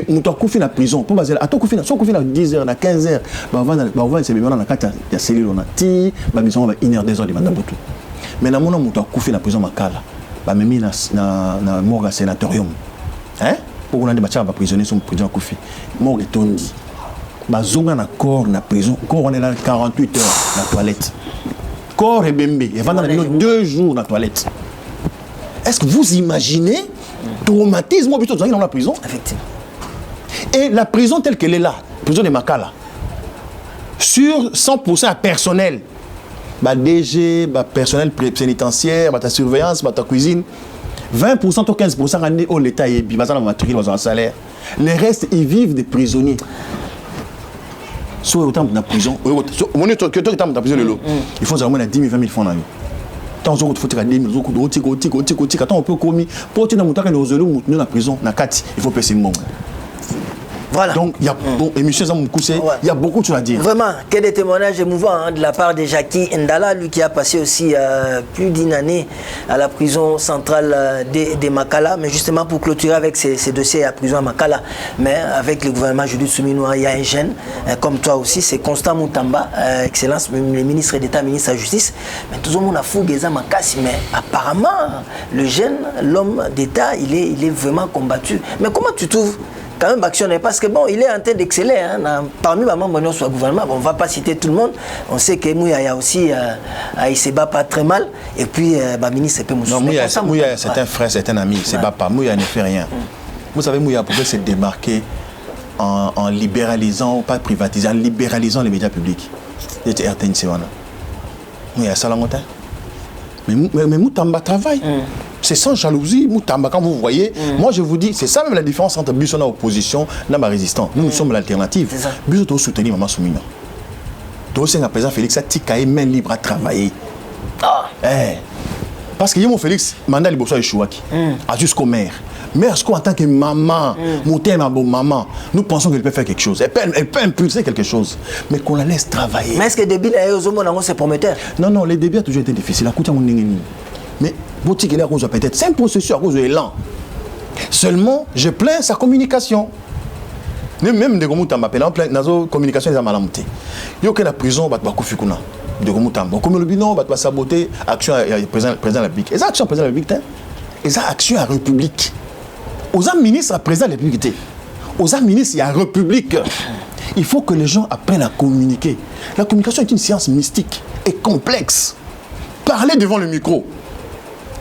on a coupé la prison. Pour baser, à tout coupé, soit coupé à 10h, à 15h, on va c'est bien dans la carte, il y a cellule, on a ti, bah maison va 1h, 2h de mandat tout. Mais dans mona, on a coupé la prison makala. Bah même na morgue sénatorium. Hein? Pour on a des bâtiments prisonniers sont prison coupé. Morgue tondi. Bah zonga na corps na prison, corps on est là 48 heures na toilette. Corps et bembe, et pendant 2 jours dans la toilette. Est-ce que vous imaginez traumatisme dans la prison? Effectivement. Et la prison telle qu'elle est là, prison de Makala, sur 100% à personnel, bah DG, bah personnel pénitentiaire, bah ta surveillance, bah ta cuisine, 20% ou 15% année où l'État est bien, dans un salaire. Les restes, ils vivent des prisonniers. Soit autant de la prison, il faut vraiment 10 000, 20 000 francs dans tant que faut tirer 10 000, on peut commis pour tenir mon temps que nous allons la prison, na 4, il faut payer le monde. Voilà. Donc, il y a émission il y a beaucoup de choses à dire. Vraiment, quel des témoignages émouvants de la part de Jackie Ndala, lui qui a passé aussi plus d'1 année à la prison centrale de Makala, mais justement pour clôturer avec ces dossiers à la prison à Makala, mais avec le gouvernement Judith Suminwa, il y a un jeune, comme toi aussi, c'est Constant Moutamba, Excellence, le ministre d'État, ministre de la Justice, mais tout le monde a fou Geza Makassi, mais apparemment, le jeune, l'homme d'État, il est vraiment combattu. Mais comment tu trouves quand même actionné, parce que bon, il est en train d'exceller parmi les membres de notre gouvernement. Bon, on ne va pas citer tout le monde. On sait que Mouya aussi, il se bat pas très mal. Et puis, le ministre peut non, Mouya, c'est un frère, c'est un ami. Il ne se bat pas. Mouya ne fait rien. Vous savez, Mouya pouvait se démarquer en libéralisant, pas privatisant, en libéralisant les médias publics. Il était RTNC. Mouya, ça l'a monté. Mais Moutamba travaille. C'est sans jalousie, Moutamba, quand vous voyez, moi je vous dis, c'est ça même la différence entre Bissona opposition et ma résistance. Nous sommes l'alternative. Bissona doit soutenir Maman Soumina. Donc c'est un président Félix Atikaye main libre à travailler. Parce que mon Félix, mandat libre soit Chouaki, jusqu'au maire. Mais en tant que maman, maman, nous pensons qu'elle peut faire quelque chose. Elle peut impulser quelque chose. Mais qu'on la laisse travailler. Mais est-ce que le début c'est prometteur? Non, les débuts ont toujours été difficiles. Mais peut-être c'est un processus à cause de l'élan. Seulement, je plains sa communication. Même de Gomoutamba, on plaint la communication des malamuté. Il y a que la prison, va Kofikuna. De Gomoutamba. Comme le bilan, va saboter l'action du président de la République. Et ça, action président de la République, et ça, action à la République. Aux ministres, à président de la République. Aux ministres, il y a la République. Il faut que les gens apprennent à communiquer. La communication est une science mystique et complexe. Parler devant le micro.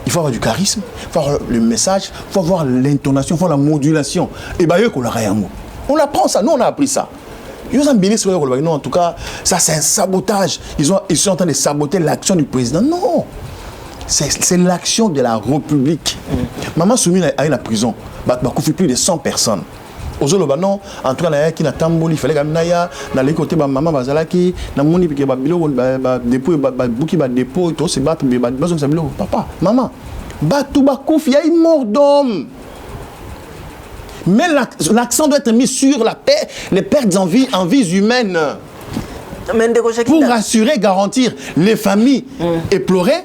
Il faut avoir du charisme, il faut avoir le message, il faut avoir l'intonation, il faut avoir la modulation. Et bien, on apprend ça, nous on a appris ça. Non, en tout cas, ça c'est un sabotage. Ils sont en train de saboter l'action du président. Non, c'est l'action de la République. Maman Soumina a eu la prison, il y a plus de 100 personnes. Aujourd'hui, non, en tout cas, il y a il fallait que les côtés de maman Bazalaki, na moni piqué babilo, dépôt, bouki dépôt, tout se battre, papa, maman, batou bakouf, il y a une mort d'homme. Mais l'accent doit être mis sur la paix, les pertes en vies humaines. Pour assurer, garantir les familles éplorées,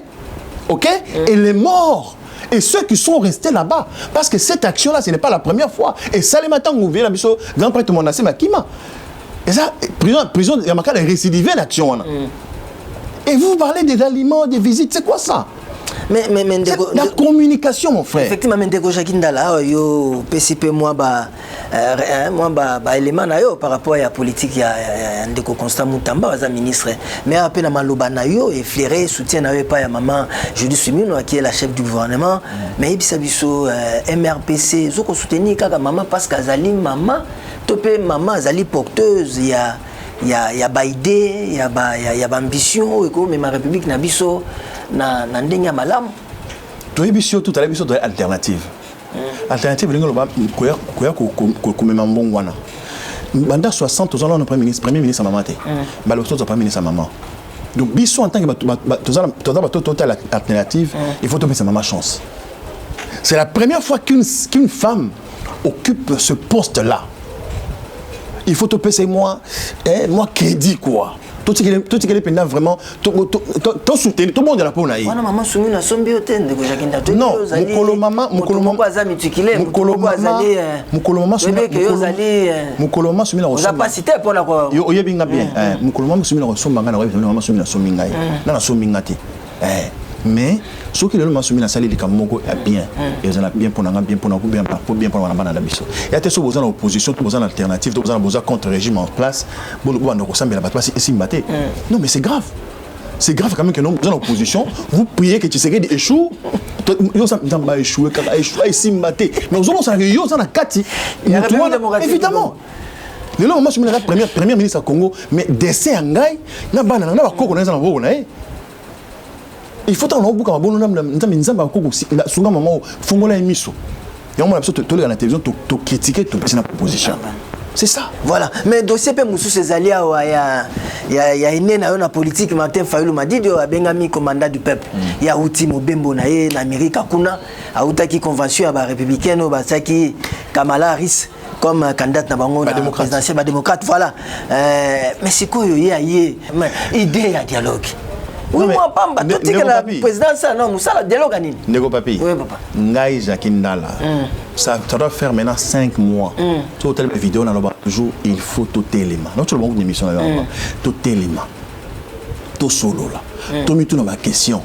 ok, et les morts. Et ceux qui sont restés là-bas. Parce que cette action-là, ce n'est pas la première fois. Et ça, les matins, vous verrez, grand prêtre Monasé Makima. Et ça, prison, il y a marqué récidivé l'action. Et vous parlez des aliments, des visites, c'est quoi ça? La communication, mon frère. Effectivement, Ndeko Jakindala, yo PCP moi élément na yo par rapport à la politique ya Ndeko Constant Moutamba as ministre. Mais à peine maloba na yo et flairé soutien na yo pas ya maman Judith Suminwa qui est la chef du gouvernement. Mais ibisa biso MRPC zoko soutenir kaka maman parce qu'azali maman topé maman azali porteuse ya baïdé, il y a ambition, mais ma république na biso na ndenge malam. Toi biso tout à l'heure biso alternative. Alternative lingo ba koya ko memambon wana. Banda 60 ans le premier ministre maman té. Ba le premier ministre maman. Donc biso en tant que total alternative, il faut tomber sa maman chance. C'est la première fois qu'une femme occupe ce poste-là. Il faut te payer moi crédit quoi. Tout ce qui est pendant vraiment, tout soutenu, tout le monde est là pour naïf. Maman Soumina sombi hôtel de Gojakinda. Non, mukolo maman Soumina. On a pas cité pour la quoi. Yo yebinga bien. Mukolo maman Soumina resomba ngana wa maman Soumina sominga. Na somingati. Mais ce qui est le massumina sali les camoko est bien. Ils ont bien pour bien pour la banane biso. Il y a des choses en opposition, tout en alternative, tout en besoin contre régime en place. Bon, on ressemble à la bataille ici maté. Non mais c'est grave. C'est grave quand même que nous en opposition, vous priez que Tshisekedi échoue. Yo ça va échouer, ici maté. Mais nous on yo ça na kati. Évidemment. Le moment je me la premier ministre Congo mais décès en gaï na banana na ba koko na bo na il faut en beaucoup bon nzamba koko sunga maman fongola emiso. Et on m'a l'impression de la télévision de critiquer toute la proposition. C'est ça. Voilà. Mais dossier pe musu ces alliés ya ene na yo na politique Martin Fayulu m'a dit a bengami commandant du peuple. Ya uti mobembo na ye na Amérique kuna a utaki convention ba républicaine ba saki Kamala Harris comme candidate na bango na présidentielle démocrate voilà mais c'est quoi idée à dialogue oui moi pamba tout que la présidence non ça la dialogue anine Nego papi oui papa ngai Jakindala ça doit faire maintenant 5 mois tout tel vidéo na loba toujours il faut tout élément non tout le monde émission là tout élément tout solo là tout mis tout dans ma question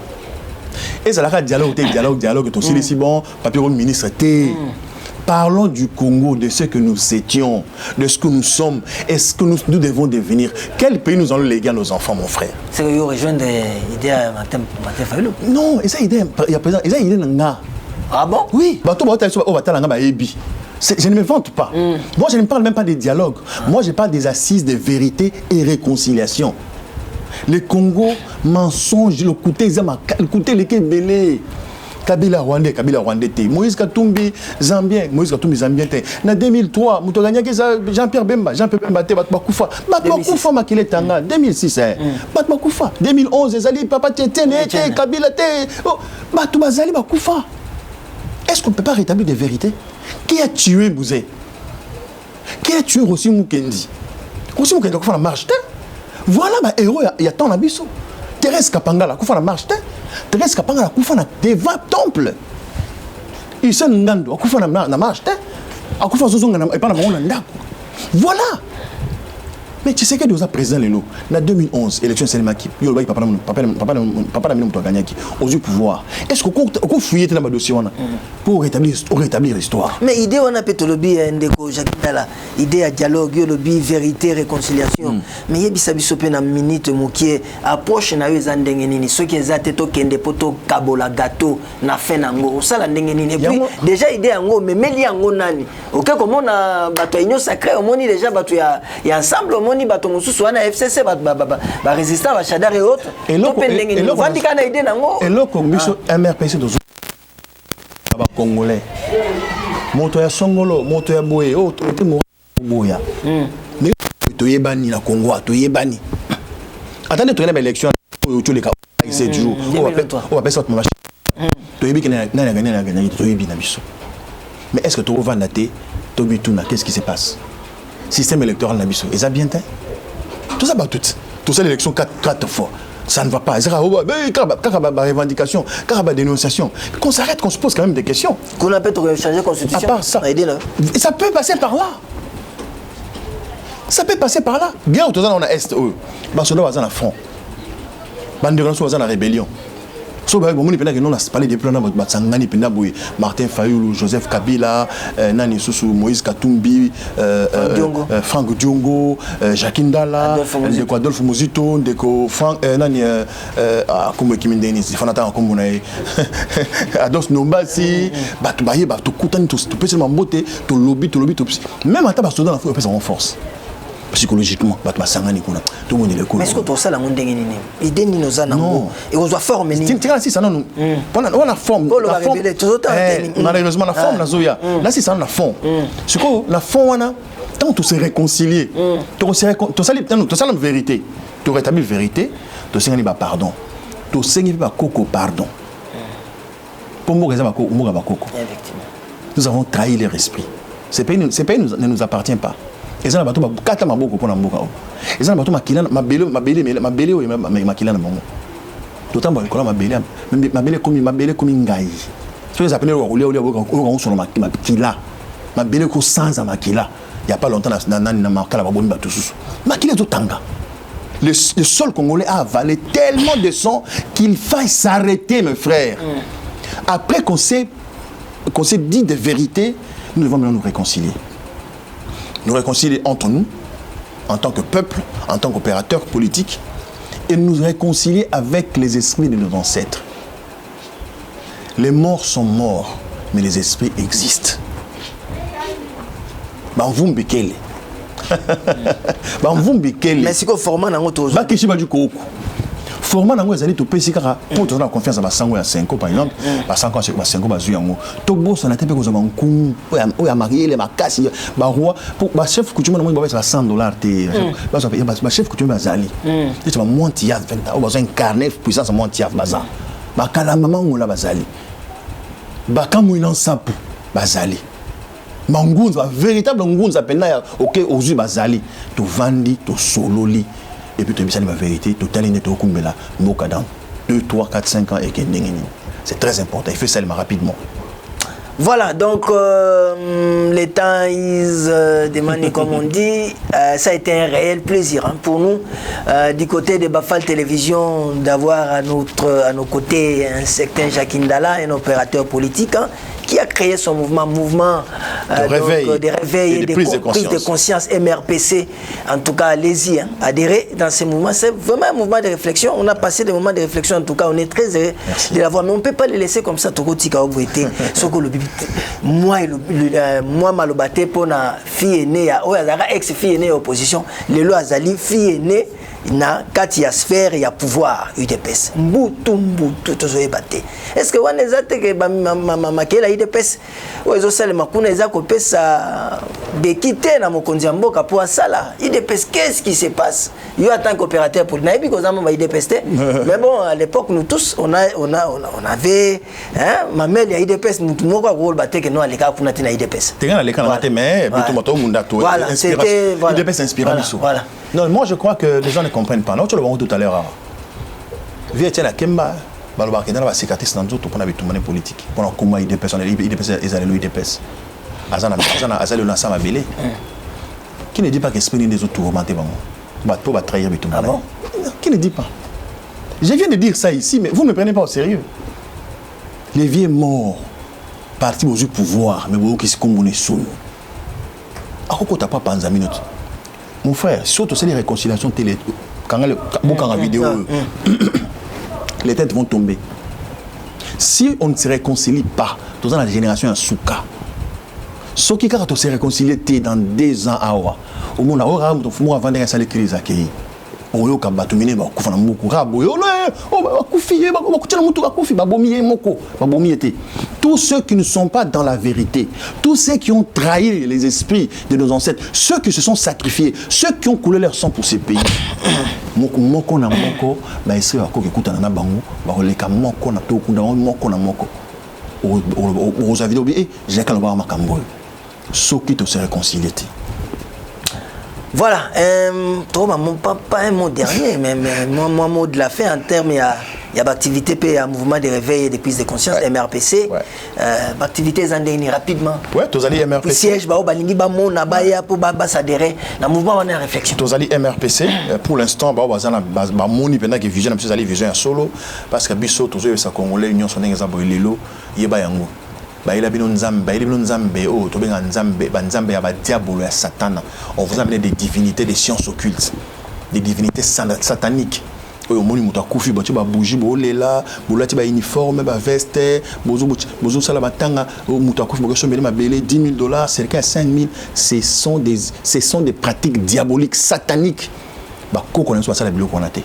et ça la dialogue tout si bon papier comme ministre té. Parlons du Congo, de ce que nous étions, de ce que nous sommes, est-ce que nous devons devenir. Quel pays nous allons léguer à nos enfants, mon frère? C'est que vous rejoignez des idées à Martin Fayulu. Non, il y a idée, ah bon? Oui. Je ne me vante pas. Moi, je ne parle même pas des dialogues. Moi, je parle des assises de vérité et réconciliation. Le Congo, mensonge, le côté les Kébélé. Kabila Rwandais te. Moïse Katumbi Zambien te. Na 2003, muto gagné ça Jean-Pierre Bemba te Batmakufa. Batmakufa makile tanga 2006 Batmakufa 2011 ezali papa Tétene Kabila te. Batu bazali bakufa. Est-ce qu'on ne peut pas rétablir des vérités? Qui a tué Bouzé? Qui a tué Rossi Mukendi? Rossi Mukendi a fait la marche. Voilà ma héros, il y a tant d'abisso. Thérèse Kapangala a fait la marche. Thérèse Kapangala a fait devant temple. Il s'est ngando, a fait la marche. A fait zozonga et pas na ndako. Voilà. Mais tu sais que nous avons président Lelo, en 2011, élection Selimaki, papa n'a mis le gagné qui aux pouvoir. Est-ce qu'on fouillait dans le dossier pour rétablir l'histoire? Mais l'idée, on a peut-être lobby l'idée à dialogue, lobby vérité, réconciliation. Mais il y a une minute qui approche na yo zandengenini, ceux qui ont été kende poto kabola gâteau na fait nango, ça la ndengenini. Et puis déjà idée ango, mais meli ango nani. OK, comme on a bato union sacrée, on dit déjà bato ya ensemble. Moni bato mususu wana FCC ba résistant ba Chadar et autres et le vandika na idée nango et le Congo MRPC dozo ba congolais moto ya songolo moto ya boye o to boya mais to yebani na Congo to yebani attendez to na élection to les cas c'est toujours on va passer notre marché to yebi que na gagner to yebi na biso mais est-ce que to vandaté to bituna qu'est-ce qui se passe? Système électoral nabiso, ils ont bien été. Tout ça, tout ça, l'élection 4 fois. Ça ne va pas. C'est une revendication, une dénonciation. Qu'on s'arrête, qu'on se pose quand même des questions. Qu'on appelle changer la constitution. À part ça, ça peut passer par là. Ça peut passer par là. Bien, on a Est, Barcelone va en front. Bandera va en rébellion. So ba bomoni pena que non a parlé des plans na batsangani pena boy Martin Fayulu, Joseph Kabila, nani susu Moïse Katumbi, Franck Diongo, Jakindala, de Adolphe Muzito, de Franck nani comme Kimindeni, Fanata comme on a Ados Nombasi, batu baye batu kutani tout peut seulement monter to lobby tout même en tabac dans la foi peut en force. Psychologiquement, tout le monde est le coup. Mais est-ce que pour ça, la monde est idée ni nos anneaux et on doit former. On a forme. Malheureusement, la forme, la Zoya. Là, c'est ça, on a fond. Ce que la fond, on a tant tout se réconcilier. Tout ça, la vérité. Tout rétablir la vérité. Tout ça, pardon. Tout ça, coco pardon. Pour moi, nous avons trahi leur esprit. Ces pays ne nous appartient pas. Et ça, bateau kata maboko pour mboka. Et ça, bateau makila mabele o makila na bango. D'autant ba kola mabele comme ngai. So les appelés o sur makila. Mabele ko sans makila. Il y a pas longtemps na makala ba boni bato susu. Makila to tanga. Le sol congolais a avalé tellement de sang qu'il faille s'arrêter, mes frères. Après qu'on s'est dit de vérité, nous devons maintenant nous réconcilier. Nous réconcilier entre nous, en tant que peuple, en tant qu'opérateur politique, et nous réconcilier avec les esprits de nos ancêtres. Les morts sont morts, mais les esprits existent. Banvumbekele. Banvumbekele. Mais c'est quoi format dans notre Bakishiba du Koko. Format nango ezali to pesi kaka pour te donner confiance à basango ya 5 par exemple basango ya 5 bazu yango to bossa na tepe ko za banku o ya marié les makasi ba roi pour ba chef coutume na mo ba $100 te ba chef coutume bazali tu vas monter ya 20 o ba un carnet puissance monter ya baza ba kala maman ngola bazali ba kamu ina sapu bazali mangunza véritable ngunza pena OK ozu bazali to vandi to sololi et puis to bisani ma vérité to taline to kumbela moka dans 2 3 4 5 ans et que c'est très important il fait ça rapidement. Voilà, donc les temps is demandé comme on dit, ça a été un réel plaisir hein, pour nous du côté de Bafal Télévision d'avoir à nos côtés un certain Jacques Ndala, un opérateur politique hein, qui a créé son mouvement de réveil et de prise de conscience MRPC. En tout cas, allez-y, hein, adhérez dans ce mouvement. C'est vraiment un mouvement de réflexion. On a passé des moments de réflexion. En tout cas, on est très heureux de l'avoir. Mais on ne peut pas le laisser comme ça. Moi, malobate pour na fille aînée, ex-fille aînée opposition. Les lois Azali, fille aînée. Na kati ya sphère ya pouvoir UDPS mbutu tozoye baté est-ce que wana ezate ke makela UDPS ozo sala makuna eza ko pesa de quitter na mokonzi ya mboka pour asala UDPS qu'est-ce qui se passe yo en tant qu'opérateur pour na ebi kozama ba UDPS mais bon à l'époque nous tous on avait hein mamel ya UDPS mutu moko ko baté ke no aleka kuna tina UDPS tenga aleka na baté mais butu moto munda to UDPS inspirant biso voilà. Non, moi je crois que les gens ne comprennent pas. Non, tu le vois tout à l'heure. Viens la Kemba, baloba qui dans la cicatrice dans tout pour habiter monnaie politique. Pour comment il dépasse, ils allaient lui dépasse. Azana le lancer ma belé. Qui ne dit pas que l'esprit des autres augmenter bon. Bateau va trahir bitou. Ah bon? Qui ne dit pas? Je viens de dire ça ici, mais vous ne me prenez pas au sérieux. Les vieux morts, partis au pouvoir, mais vous qui se communez sous. À quoi t'as pas pensé à minute? Mon frère, surtout c'est les réconciliations télé. Quand la vidéo, les têtes vont tomber. Si on ne se réconcilie pas, dans la génération en souka, ce qui quand on se réconcilie dans 2 ans à Awa, au monde Awa, on faut avant de saler crise à Kei. On yo ka batumine ba kufana muku rabo yo o ba kufiye ba kutela mutu ba kufi ba bomiye moko ba bomiyete. Tous ceux qui ne sont pas dans la vérité, tous ceux qui ont trahi les esprits de nos ancêtres, ceux qui se sont sacrifiés, ceux qui ont coulé leur sang pour ces pays. Moko na moko ba esri ba ko kutana na bango ba oleka moko na to kunda moko na moko. Aux avis oublié, j'ai quand ba makambo. Ceux qui te se réconcilier. Voilà, pas un mot dernier, mais moi mot de la fin en termes, il y a l'activité, il y a un mouvement de réveil et de prise de conscience, MRPC. L'activité est rapidement. Oui, tu as dit MRPC. Siège, pour s'adhérer. Le mouvement, on est en réflexion. Tu as dit MRPC. Pour l'instant, il y a une vision solo. Parce que Bissot, tu as dit que l'Union Sonne est baila bino nzambe o to benga nzambe ya ba diabolo ya satana. On vous amène des divinités des sciences occultes, des divinités sataniques. Oyo moni muta kufi ba ba bougie bo lela bolati ba uniforme ba veste bozo sala batanga muta kufi bo someli ma belé $10,000 cerca 5,000. Ce sont des pratiques diaboliques sataniques. Ba koko na so sala biloko na te.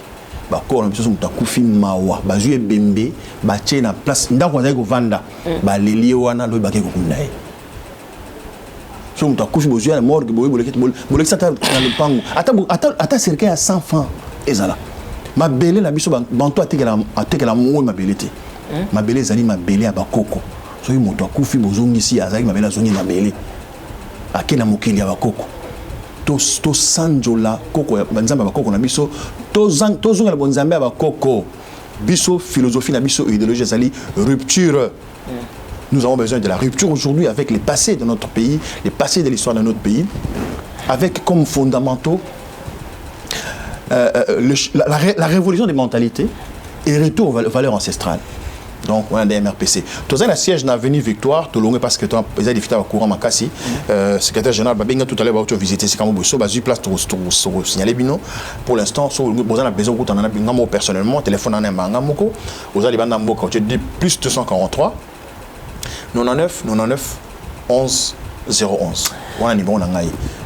Ba ko na biso muta kufi mawa ba jué bembe ba tie na place ndako za ko vanda ba leli wana lo ba ke ko kundae so muta kufi bo jué na morgue bo boleki sata na le pango ata cerca ya 100 francs ezala ma belé na biso banto atekela mo ma belé te ma belé ezali ma belé ya ba koko so yi muta kufi bo zongisi azali ma belé zongi ma belé akena mokili ya ba koko to sanjola koko banzamba ba koko na biso to zonga la bonzamba ba koko biso philosophie na biso idéologie zali rupture. Nous avons besoin de la rupture aujourd'hui avec les passés de notre pays, les passés de l'histoire de notre pays, avec comme fondamentaux la révolution des mentalités et retour aux valeurs ancestrales. Donc on a des MRPC. Tout ça, le siège n'a venu Victoire, tout le monde parce que tu as des difficultés au courant Makassi, secrétaire général Babinga tout à l'heure tu as visité c'est comme ça bas place pour signaler bino. Pour l'instant, sur le besoin de besoin on en a bien moi personnellement téléphone en un moko. Vous allez banda mboka tu dis plus 243 99 11 011. On a niveau on a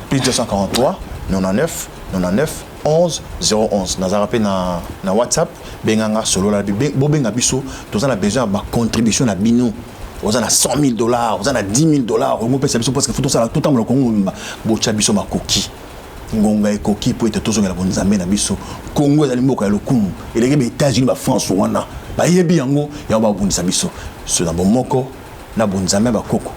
plus 243 99 11 011 na zarape na WhatsApp benganga solo la bo benga biso to za na besoin ba contribution na bino oza na $100,000 oza na $10,000 on peut ça biso parce que faut ça tout temps le Congo bo cha biso makoki ngonga ekoki po ete tozongela bonzambe na biso Congo ezali mboka ya lokumu elenge ba États-Unis ba France wana ba yebi yango ya ba bundisa biso so na bomoko na bonzambe ba koko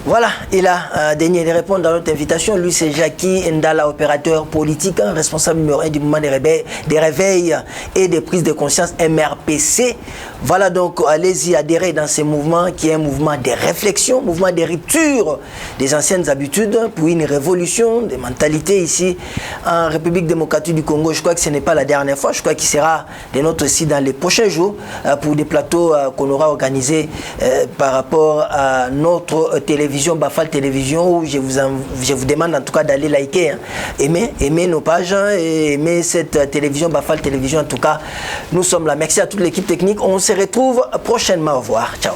Voilà, il a daigné de répondre à notre invitation. Lui, c'est Jackie Ndala, opérateur politique, responsable numéro 1 du mouvement des réveils et des prises de conscience MRPC. Voilà donc, allez-y adhérer dans ce mouvement qui est un mouvement de réflexion, mouvement de rupture des anciennes habitudes pour une révolution des mentalités ici en République démocratique du Congo. Je crois que ce n'est pas la dernière fois, je crois qu'il sera de notre aussi dans les prochains jours pour des plateaux qu'on aura organisés par rapport à notre télévision, Bafal Télévision, où je vous demande en tout cas d'aller liker, hein, aimer nos pages, hein, et aimer cette télévision, Bafal Télévision. En tout cas, nous sommes là. Merci à toute l'équipe technique. On se retrouve prochainement. Au revoir. Ciao.